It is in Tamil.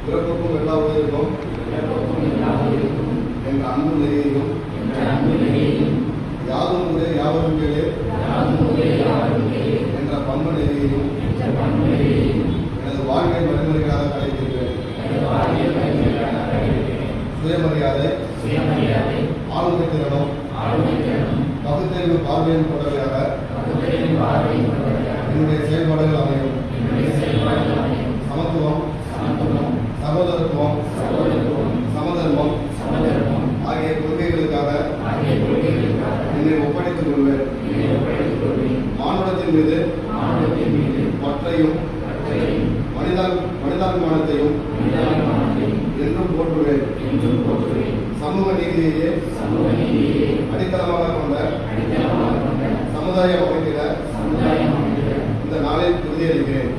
பிறப்புக்கும் எல்லா உயிர்க்கும் என்ற அன்பு நெறியையும் யாதும் ஊரே யாவரும் கேளே என்ற பண்பு நெறியையும் எனது வாழ்வை வழிமுறைகளாக கடைபிடிக்கிறேன். சுயமரியாதை, ஆளுமை திறனும் பகுத்தறிவு பார்வையின் கொண்டவையாக என்னுடைய செயல்பாடுகள் அமையும். சமத்துவம், சகோதரத்துவம், சமதர்மம் ஆகிய கொள்கைகளுக்காக என்னை ஒப்படைத்துக் கொள்வேன். மானுடத்தின் மீது பற்றையும் மனிதாபிமானத்தையும் என்றும் போற்றுவேன். சமூக நீதியையே அடித்தளமாக கொண்ட சமுதாயம் அமைக்கிற இந்த நாளில் உறுதியளிக்கிறேன்.